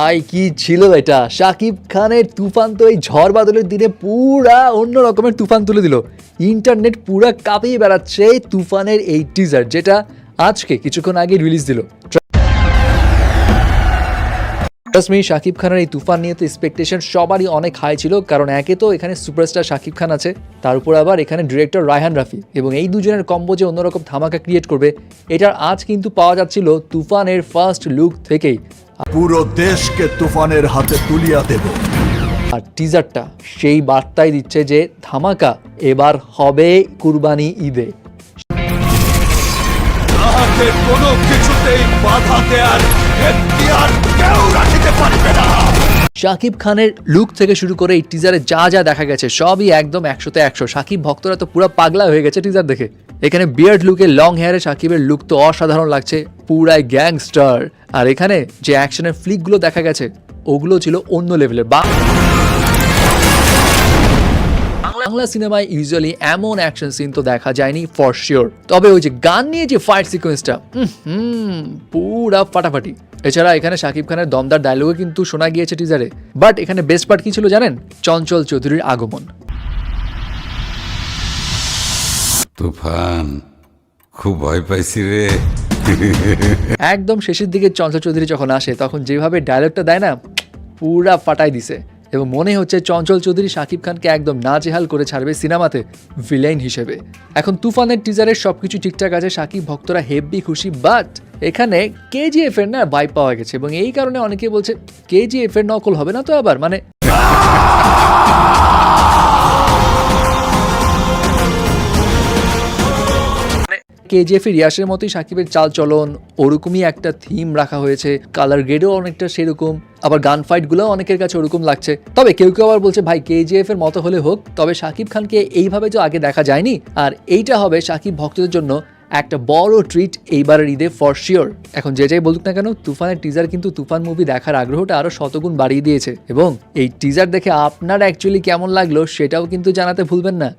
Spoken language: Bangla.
ভাই কি ছিল এটা, শাকিব খানের তুফান তো এই ঝড় বাদলের দিনে পুরা অন্য রকমের তুফান তুলে দিল। ইন্টারনেট পুরা কাঁপিয়ে বেড়াচ্ছে তুফানের এই টিজার, যেটা আজকে কিছুক্ষণ আগে রিলিজ দিল। শাকিব খানের এই তুফান নিয়ে তো এক্সপেকটেশন সবারই অনেক হাই ছিল, কারণ একে তো এখানে সুপারস্টার শাকিব খান আছে, তার উপর আবার এখানে ডিরেক্টর রায়হান রাফি, এবং এই দুজনের কম্বো যে অন্যরকম ধামাকা ক্রিয়েট করবে এটার আজ কিন্তু পাওয়া যাচ্ছিল তুফানের ফার্স্ট লুক থেকেই। পুরো দেশকে তুফানের হাতে তুলিয়া দেব। আর টিজারটা সেই বার্তাই দিচ্ছে যে ধামাকা এবার হবে কুরবানি ঈদে। কোনো কিছুতেই বাধা দেয়ার এখতিয়ার কেউ রাখতে পারবে না। শাকিব খানের লুক থেকে শুরু করে এই টিজারে যা যা দেখা গেছে সবই একদম 100তে 100। শাকিব ভক্তরা তো পুরো পাগলা হয়ে গেছে টিজার দেখে। এখানে বিয়ার্ড লুকে লং হেয়ারে শাকিবের লুক তো অসাধারণ লাগছে, পুরাই গ্যাংস্টার। আর এখানে যে অ্যাকশনের ফ্লিকগুলো দেখা গেছে ওগুলো ছিল অন্য লেভেলের। বাংলা সিনেমায় ইউজুয়ালি এমন অ্যাকশন সিন তো দেখা যায়নি ফর শিওর, তবে ওই যে গান নিয়ে যে ফাইট সিকোয়েন্সটা পুরা ফাটাফাটি। এছাড়া এখানে শাকিব খানের দমদার ডায়লগে কিন্তু শোনা গিয়েছে টিজারে। বাট এখানে বেস্ট পার্ট কি ছিল জানেন? চঞ্চল চৌধুরীর আগমন। তুফান, খুব ভয় পাইছি রে। একদম শেষের দিকে চঞ্চল চৌধুরী যখন আসে তখন যেভাবে ডায়লগটা দেয় না, পুরা ফাটাই দিছে। এবং মনে হচ্ছে চঞ্চল চৌধুরী শাকিব খানকে একদম নাজেহাল করে ছাড়বে সিনেমাতে ভিলেন হিসেবে। এখন তুফানের টিজারের সবকিছু ঠিকঠাক আছে, শাকিব ভক্তরা হেভি খুশি। বাট এখানে কেজিএফ এর না ভাইব পাওয়া গেছে, এবং এই কারণে অনেকে বলছে কেজিএফ এর নকল হবে না তো আবার, মানে কেজিএফ এর রিয়াসের মতোই শাকিবের চাল চলন, ওরকমই একটা থিম রাখা হয়েছে, কালার গ্রেডও অনেকটা সেরকম, আবার গান ফাইটগুলো অনেকের কাছে ওরকম লাগছে। তবে কেউ কেউ আবার বলছে ভাই কেজিএফ এর মতো হলে হোক, তবে শাকিব খানকে এইভাবে তো আগে দেখা যায়নি, আর এইটা হবে শাকিব ভক্তদের জন্য একটা বড় ট্রিট এইবারের ঈদে ফর শিওর। এখন যে যাই বলুক না কেন, তুফানের টিজার কিন্তু তুফান মুভি দেখার আগ্রহটা আরো শতগুণ বাড়িয়ে দিয়েছে, এবং এই টিজার দেখে আপনার অ্যাকচুয়ালি কেমন লাগলো সেটাও কিন্তু জানাতে ভুলবেন না।